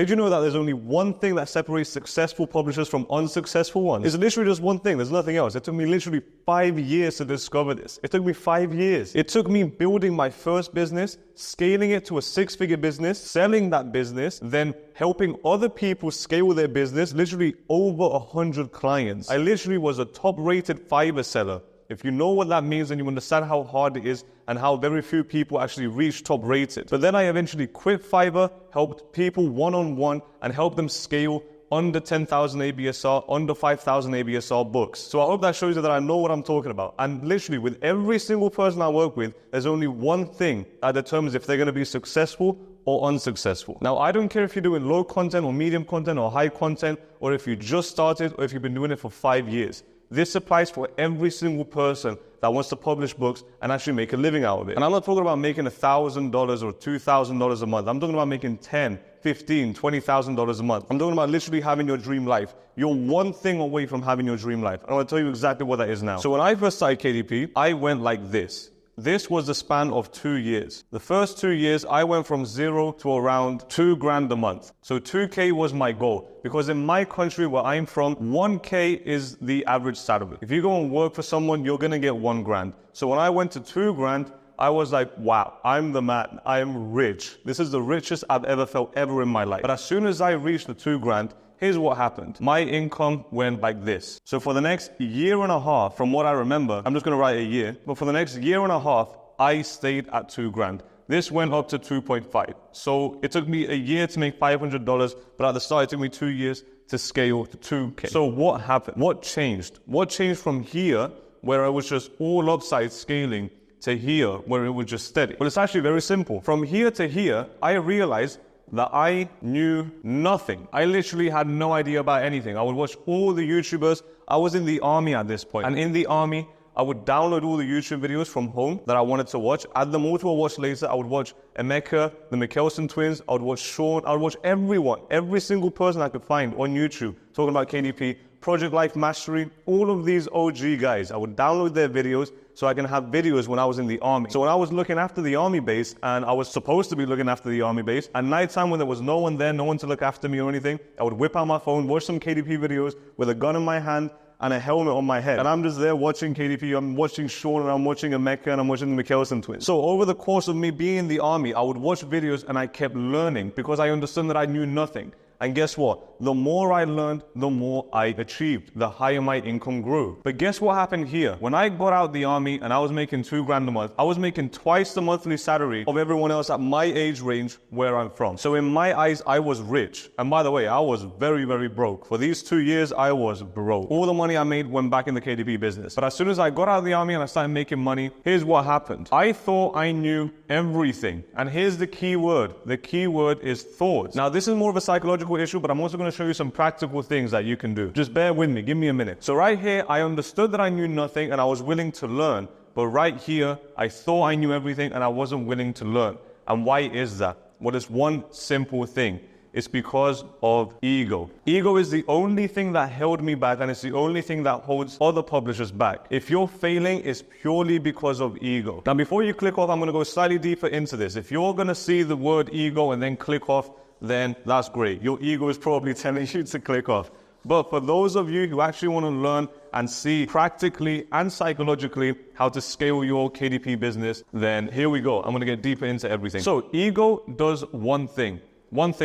Did you know that there's only one thing that separates successful publishers from unsuccessful ones? It's literally just one thing. There's nothing else. It took me literally 5 years to discover this. It took me 5 years. It took me building my first business, scaling it to a 6-figure business, selling that business, then helping other people scale their business, literally over 100 clients. I literally was a top-rated Fiverr seller. If you know what that means, then you understand how hard it is and how very few people actually reach top rated. But then I eventually quit Fiverr, helped people one-on-one and helped them scale under 10,000 ABSR, under 5,000 ABSR books. So I hope that shows you that I know what I'm talking about. And literally with every single person I work with, there's only one thing that determines if they're going to be successful or unsuccessful. Now, I don't care if you're doing low content or medium content or high content, or if you just started or if you've been doing it for 5 years. This applies for every single person that wants to publish books and actually make a living out of it. And I'm not talking about making $1,000 or $2,000 a month. I'm talking about making $10,000, $15,000, $20,000 a month. I'm talking about literally having your dream life. You're one thing away from having your dream life. And I'm going to tell you exactly what that is now. So when I first started KDP, I went like this. This was the span of 2 years. The first 2 years, I went from 0 to around $2,000 a month. So 2K was my goal, because in my country where I'm from, 1K is the average salary. If you go and work for someone, you're gonna get $1,000. So when I went to $2,000, I was like, wow, I'm the man, I am rich. This is the richest I've ever felt ever in my life. But as soon as I reached the $2,000, here's what happened. My income went like this. So for the next year and a half, from what I remember, I'm just gonna write a year, but for the next year and a half, I stayed at $2,000. This went up to 2.5. So it took me a year to make $500, but at the start, it took me 2 years to scale to 2K. So what happened? What changed? What changed from here, where I was just all upside scaling, to here, where it was just steady? Well, it's actually very simple. From here to here, I realized that I knew nothing. I literally had no idea about anything. I would watch all the YouTubers. I was in the army at this point. And in the army, I would download all the YouTube videos from home that I wanted to watch, add them all to a watch later. I would watch Emeka, the Mickelson twins. I would watch Sean. I would watch everyone, every single person I could find on YouTube talking about KDP, Project Life Mastery, all of these OG guys. I would download their videos so I can have videos when I was in the army. So when I was looking after the army base, and I was supposed to be looking after the army base, at nighttime when there was no one there, no one to look after me or anything, I would whip out my phone, watch some KDP videos with a gun in my hand and a helmet on my head. And I'm just there watching KDP, I'm watching Sean, and I'm watching Emeka, and I'm watching the Mickelson twins. So over the course of me being in the army, I would watch videos and I kept learning because I understood that I knew nothing. And guess what? The more I learned, the more I achieved, the higher my income grew. But guess what happened here? When I got out the army and I was making $2,000 a month, I was making twice the monthly salary of everyone else at my age range where I'm from. So in my eyes, I was rich. And by the way, I was very, very broke. For these 2 years, I was broke. All the money I made went back in the KDP business. But as soon as I got out of the army and I started making money, here's what happened. I thought I knew everything. And here's the key word. The key word is thoughts. Now, this is more of a psychological issue, but I'm also going to show you some practical things that you can do. Just bear with me. Give me a minute. So right here, I understood that I knew nothing and I was willing to learn. But right here, I thought I knew everything and I wasn't willing to learn. And why is that? Well, it's one simple thing. It's because of ego. Ego is the only thing that held me back, and it's the only thing that holds other publishers back. If you're failing, it's purely because of ego. Now, before you click off, I'm going to go slightly deeper into this. If you're going to see the word ego and then click off, then that's great. Your ego is probably telling you to click off. But for those of you who actually want to learn and see practically and psychologically how to scale your KDP business, then here we go. I'm going to get deeper into everything. So ego does one thing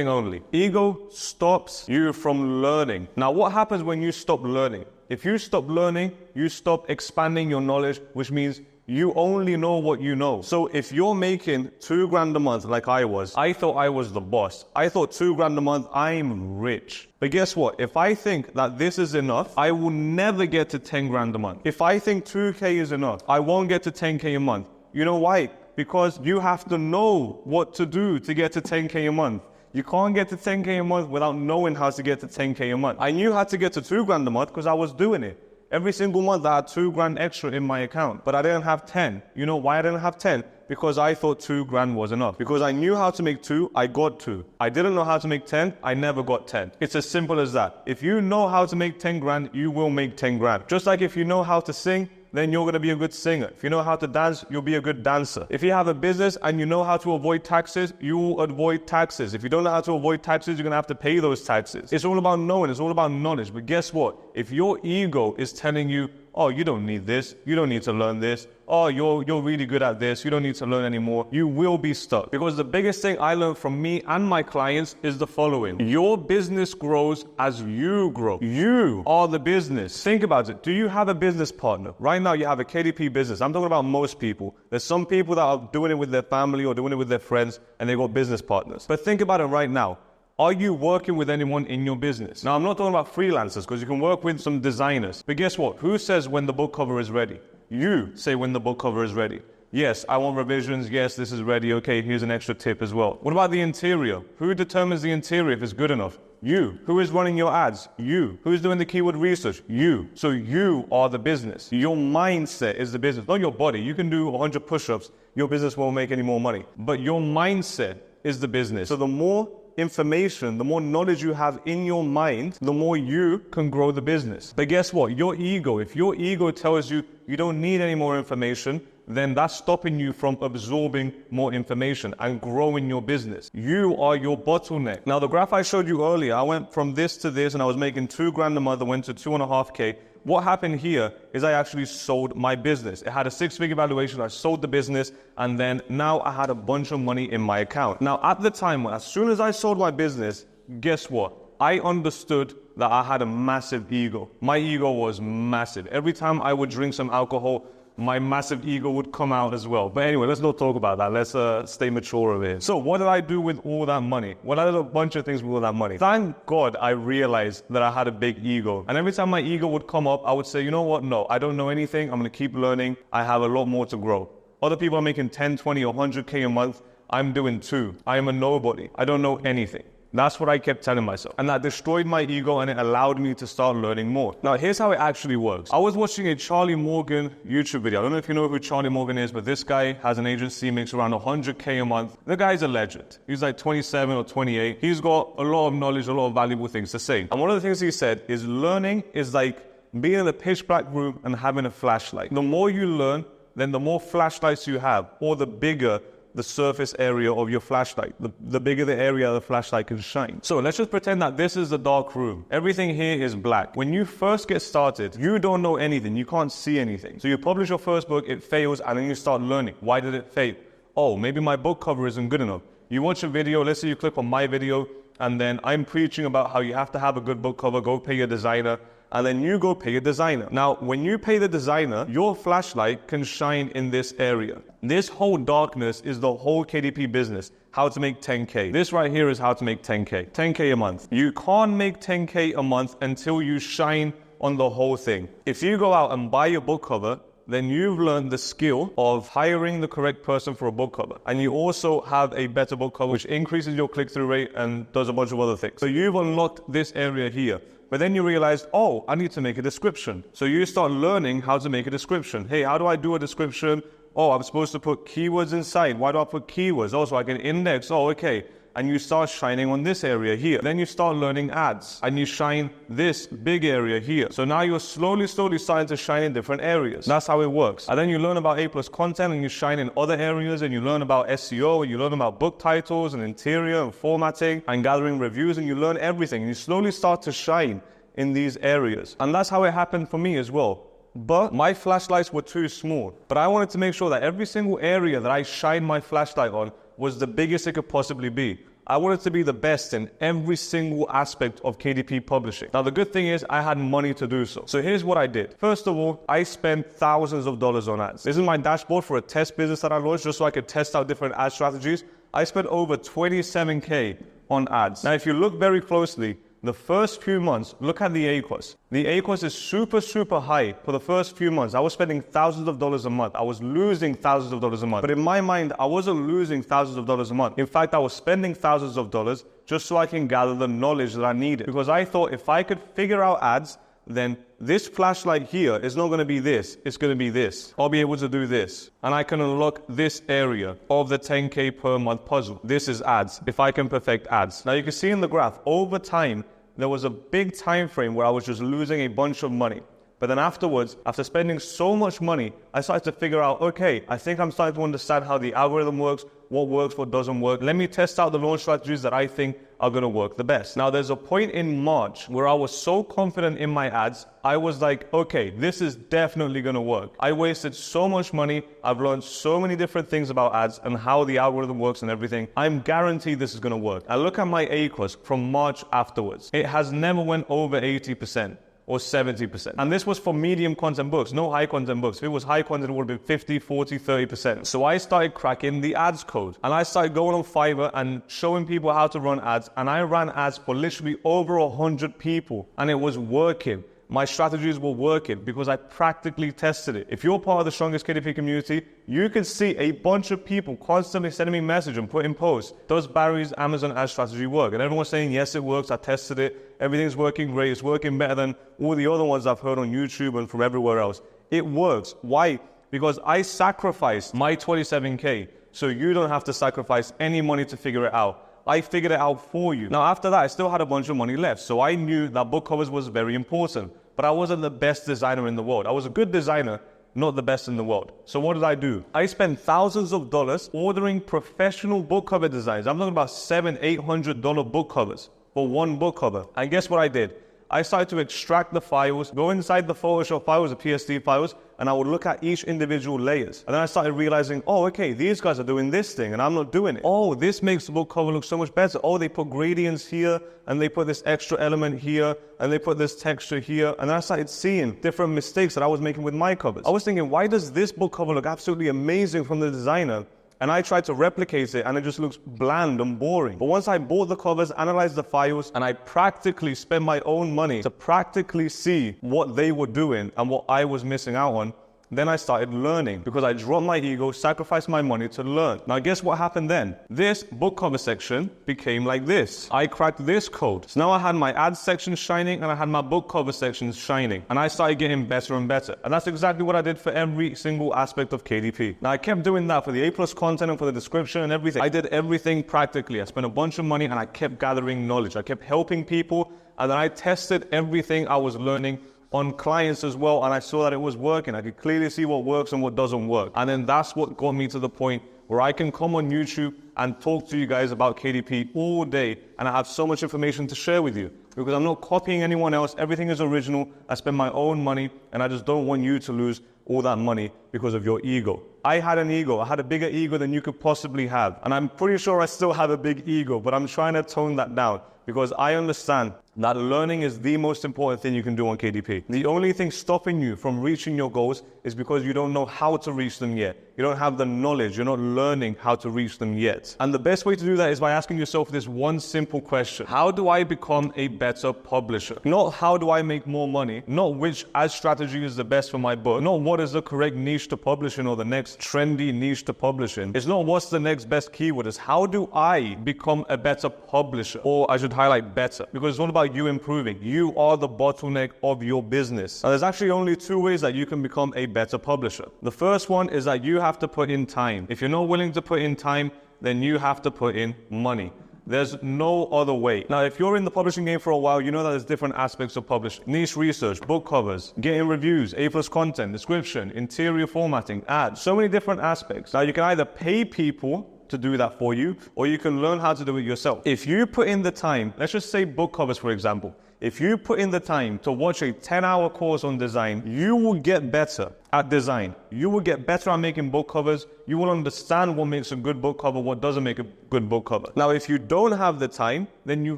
only. Ego stops you from learning. Now, what happens when you stop learning? If you stop learning, you stop expanding your knowledge, which means you only know what you know. So if you're making $2,000 a month like I was, I thought I was the boss. I thought $2,000 a month, I'm rich. But guess what? If I think that this is enough, I will never get to $10,000 a month. If I think 2K is enough, I won't get to 10K a month. You know why? Because you have to know what to do to get to 10K a month. You can't get to 10K a month without knowing how to get to 10K a month. I knew how to get to $2,000 a month because I was doing it. Every single month I had $2,000 extra in my account, but I didn't have 10. You know why I didn't have 10? Because I thought $2,000 was enough. Because I knew how to make 2, I got 2. I didn't know how to make 10, I never got 10. It's as simple as that. If you know how to make $10,000, you will make $10,000. Just like if you know how to sing, then you're going to be a good singer. If you know how to dance, you'll be a good dancer. If you have a business and you know how to avoid taxes, you will avoid taxes. If you don't know how to avoid taxes, you're going to have to pay those taxes. It's all about knowing. It's all about knowledge. But guess what? If your ego is telling you, oh, you don't need this. You don't need to learn this. Oh, you're really good at this. You don't need to learn anymore. You will be stuck. Because the biggest thing I learned from me and my clients is the following. Your business grows as you grow. You are the business. Think about it. Do you have a business partner? Right now, you have a KDP business. I'm talking about most people. There's some people that are doing it with their family or doing it with their friends, and they got business partners. But think about it right now. Are you working with anyone in your business? Now, I'm not talking about freelancers, because you can work with some designers. But guess what? Who says when the book cover is ready? You say when the book cover is ready. Yes, I want revisions. Yes, this is ready. Okay, here's an extra tip as well. What about the interior? Who determines the interior if it's good enough? You. Who is running your ads? You. Who is doing the keyword research? You. So you are the business. Your mindset is the business, not your body. You can do 100 push-ups. Your business won't make any more money. But your mindset is the business. So the more information, the more knowledge you have in your mind, the more you can grow the business. But guess what? Your ego, if your ego tells you you don't need any more information, then that's stopping you from absorbing more information and growing your business. You are your bottleneck. Now, the graph I showed you earlier, I went from this to this and I was making $2,000 a month. I went to 2.5K. What happened here is I actually sold my business. It had a 6-figure valuation. I sold the business, and then now I had a bunch of money in my account. Now, at the time, as soon as I sold my business, guess what? I understood that I had a massive ego. My ego was massive. Every time I would drink some alcohol, my massive ego would come out as well. But anyway, let's not talk about that. Let's stay mature over here. So what did I do with all that money? Well, I did a bunch of things with all that money. Thank God I realized that I had a big ego. And every time my ego would come up, I would say, you know what? No, I don't know anything. I'm going to keep learning. I have a lot more to grow. Other people are making 10, 20, or 100K a month. I'm doing 2. I am a nobody. I don't know anything. That's what I kept telling myself. And that destroyed my ego, and it allowed me to start learning more. Now, here's how it actually works. I was watching a Charlie Morgan YouTube video. I don't know if you know who Charlie Morgan is, but this guy has an agency, makes around 100K a month. The guy's a legend. He's like 27 or 28. He's got a lot of knowledge, a lot of valuable things to say. And one of the things he said is learning is like being in a pitch black room and having a flashlight. The more you learn, then the more flashlights you have, or the bigger the surface area of your flashlight, the bigger the area the flashlight can shine. So let's just pretend that this is a dark room. Everything here is black. When you first get started, you don't know anything. You can't see anything. So you publish your first book, it fails, and then you start learning. Why did it fail? Oh, maybe my book cover isn't good enough. You watch a video, let's say you click on my video, and then I'm preaching about how you have to have a good book cover, go pay your designer, and then you go pay a designer. Now, when you pay the designer, your flashlight can shine in this area. This whole darkness is the whole KDP business, how to make 10K. This right here is how to make 10K. 10K a month. You can't make 10K a month until you shine on the whole thing. If you go out and buy your book cover, then you've learned the skill of hiring the correct person for a book cover. And you also have a better book cover, which increases your click-through rate and does a bunch of other things. So you've unlocked this area here. But then you realize, oh, I need to make a description. So you start learning how to make a description. Hey, how do I do a description? Oh, I'm supposed to put keywords inside. Why do I put keywords? Oh, so I can index. Oh, okay. And you start shining on this area here. Then you start learning ads, and you shine this big area here. So now you're slowly starting to shine in different areas. That's how it works. And then you learn about A+ content, and you shine in other areas, and you learn about SEO, and you learn about book titles and interior and formatting and gathering reviews, and you learn everything. And you slowly start to shine in these areas. And that's how it happened for me as well. But my flashlights were too small. But I wanted to make sure that every single area that I shined my flashlight on was the biggest it could possibly be. I wanted to be the best in every single aspect of KDP publishing. Now, the good thing is I had money to do so. So here's what I did. First of all, I spent thousands of dollars on ads. This is my dashboard for a test business that I launched just so I could test out different ad strategies. I spent over 27K on ads. Now, if you look very closely, the first few months, look at the ACOS. The ACOS is super high for the first few months. I was spending thousands of dollars a month. I was losing thousands of dollars a month. But in my mind, I wasn't losing thousands of dollars a month. In fact, I was spending thousands of dollars just so I can gather the knowledge that I needed. Because I thought if I could figure out ads, then this flashlight here is not going to be this, it's going to be this. I'll be able to do this. And I can unlock this area of the 10K per month puzzle. This is ads, if I can perfect ads. Now you can see in the graph, over time, there was a big time frame where I was just losing a bunch of money. But then afterwards, after spending so much money, I started to figure out, okay, I think I'm starting to understand how the algorithm works, what doesn't work. Let me test out the launch strategies that I think are going to work the best. Now, there's a point in March where I was so confident in my ads, I was like, okay, this is definitely going to work. I wasted so much money. I've learned so many different things about ads and how the algorithm works and everything. I'm guaranteed this is going to work. I look at my ACOS from March afterwards. It has never went over 80%. Or 70%. And this was for medium content books, no high content books. If it was high content, it would have been 50, 40, 30%. So I started cracking the ads code. And I started going on Fiverr and showing people how to run ads. And I ran ads for literally over 100 people. And it was working. My strategies were working because I practically tested it. If you're part of the strongest KDP community, you can see a bunch of people constantly sending me messages and putting posts. Does Barry's Amazon ad strategy work? And everyone's saying, yes, it works. I tested it. Everything's working great. It's working better than all the other ones I've heard on YouTube and from everywhere else. It works. Why? Because I sacrificed my 27K so you don't have to sacrifice any money to figure it out. I figured it out for you. Now, after that, I still had a bunch of money left. So I knew that book covers was very important, but I wasn't the best designer in the world. I was a good designer, not the best in the world. So what did I do? I spent thousands of dollars ordering professional book cover designs. I'm talking about $700, $800 book covers for one book cover. And guess what I did? I started to extract the files, go inside the Photoshop files, the PSD files, and I would look at each individual layers. And then I started realizing, oh, okay, these guys are doing this thing and I'm not doing it. Oh, this makes the book cover look so much better. Oh, they put gradients here and they put this extra element here and they put this texture here. And then I started seeing different mistakes that I was making with my covers. I was thinking, why does this book cover look absolutely amazing from the designer? And I tried to replicate it and it just looks bland and boring. But once I bought the covers, analyzed the files, and I practically spent my own money to practically see what they were doing and what I was missing out on, then I started learning because I dropped my ego, sacrificed my money to learn. Now guess what happened then? This book cover section became like this. I cracked this code. So now I had my ads section shining and I had my book cover sections shining. And I started getting better and better. And that's exactly what I did for every single aspect of KDP. Now I kept doing that for the A+ content and for the description and everything. I did everything practically. I spent a bunch of money and I kept gathering knowledge. I kept helping people and then I tested everything I was learning on clients as well, and I saw that it was working. I could clearly see what works and what doesn't work. And then that's what got me to the point where I can come on YouTube and talk to you guys about KDP all day, and I have so much information to share with you because I'm not copying anyone else. Everything is original. I spend my own money, and I just don't want you to lose all that money because of your ego. I had an ego. I had a bigger ego than you could possibly have, and I'm pretty sure I still have a big ego, but I'm trying to tone that down because I understand that learning is the most important thing you can do on KDP. The only thing stopping you from reaching your goals is because you don't know how to reach them yet. You don't have the knowledge. You're not learning how to reach them yet. And the best way to do that is by asking yourself this one simple question. How do I become a better publisher? Not how do I make more money, not which ad strategy is the best for my book, not what is the correct niche to publish in or the next trendy niche to publish in. It's not what's the next best keyword. It's how do I become a better publisher? Or I should highlight better, because it's all about you improving. You are the bottleneck of your business. Now, there's actually only two ways that you can become a better publisher. The first one is that you have to put in time. If you're not willing to put in time, then you have to put in money. There's no other way. Now, if you're in the publishing game for a while, you know that there's different aspects of publishing. Niche research, book covers, getting reviews, A+ content, description, interior formatting, ads, so many different aspects. Now, you can either pay people to do that for you, or you can learn how to do it yourself. If you put in the time, let's just say book covers, for example. If you put in the time to watch a 10-hour course on design, you will get better at design. You will get better at making book covers. You will understand what makes a good book cover, what doesn't make a good book cover. Now, if you don't have the time, then you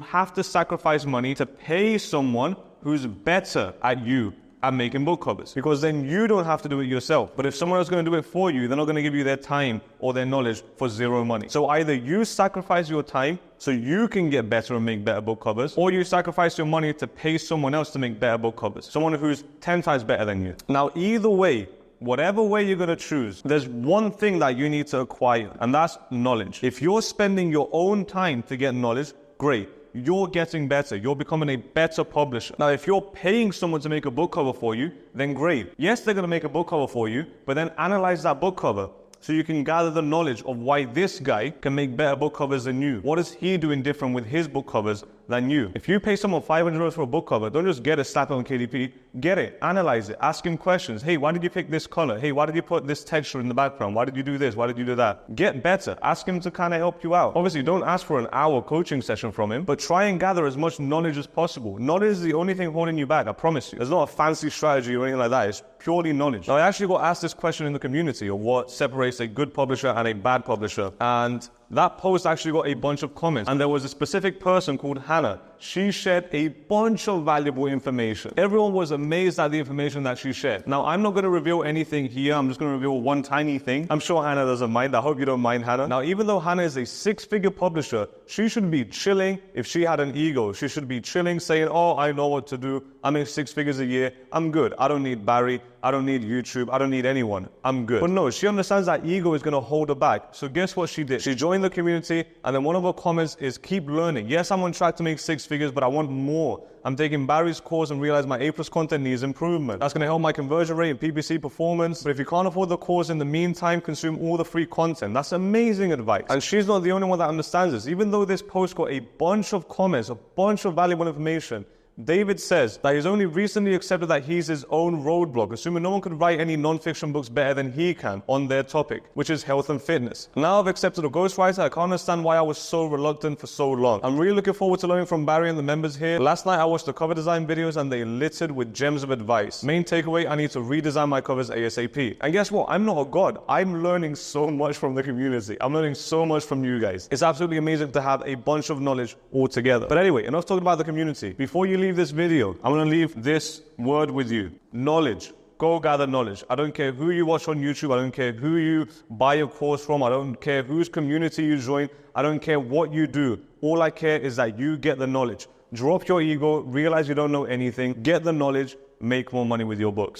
have to sacrifice money to pay someone who's better at you at making book covers, because then you don't have to do it yourself. But if someone else is going to do it for you, they're not going to give you their time or their knowledge for zero money. So either you sacrifice your time so you can get better and make better book covers, or you sacrifice your money to pay someone else to make better book covers, someone who's 10 times better than you. Now, either way, whatever way you're going to choose, there's one thing that you need to acquire, and that's knowledge. If you're spending your own time to get knowledge, great. You're getting better. You're becoming a better publisher. Now, if you're paying someone to make a book cover for you, then great. Yes, they're going to make a book cover for you, but then analyze that book cover so you can gather the knowledge of why this guy can make better book covers than you. What is he doing different with his book covers than you. If you pay someone €500 for a book cover, don't just get it, slap it on KDP. Get it, analyze it, ask him questions. Hey, why did you pick this color? Hey, why did you put this texture in the background? Why did you do this? Why did you do that? Get better. Ask him to kind of help you out. Obviously, don't ask for an hour coaching session from him, but try and gather as much knowledge as possible. Knowledge is the only thing holding you back, I promise you. There's not a fancy strategy or anything like that. It's purely knowledge. Now, I actually got asked this question in the community of what separates a good publisher and a bad publisher. And that post actually got a bunch of comments. And there was a specific person called Hannah. She shared a bunch of valuable information. Everyone was amazed at the information that she shared. Now, I'm not going to reveal anything here. I'm just going to reveal one tiny thing. I'm sure Hannah doesn't mind. I hope you don't mind, Hannah. Now, even though Hannah is a six-figure publisher, she should be chilling if she had an ego. She should be chilling saying, oh, I know what to do. I make 6 figures a year. I'm good. I don't need Barry. I don't need YouTube. I don't need anyone. I'm good. But no, she understands that ego is going to hold her back. So guess what she did? She joined the community, and then one of her comments is keep learning. Yes, I'm on track to make 6 figures, but I want more. I'm taking Barry's course and realize my A+ content needs improvement. That's going to help my conversion rate and PPC performance. But if you can't afford the course in the meantime, consume all the free content. That's amazing advice. And she's not the only one that understands this. Even though this post got a bunch of comments, a bunch of valuable information, David says that he's only recently accepted that he's his own roadblock, assuming no one could write any non-fiction books better than he can on their topic, which is health and fitness. Now I've accepted a ghostwriter. I can't understand why I was so reluctant for so long. I'm really looking forward to learning from Barry and the members here. Last night I watched the cover design videos and they littered with gems of advice. Main takeaway, I need to redesign my covers ASAP. And guess what? I'm not a god. I'm learning so much from the community. I'm learning so much from you guys. It's absolutely amazing to have a bunch of knowledge all together. But anyway, enough talking about the community. Before you leave this video, I'm going to leave this word with you. Knowledge. Go gather knowledge. I don't care who you watch on YouTube. I don't care who you buy your course from. I don't care whose community you join. I don't care what you do. All I care is that you get the knowledge. Drop your ego. Realize you don't know anything. Get the knowledge. Make more money with your books.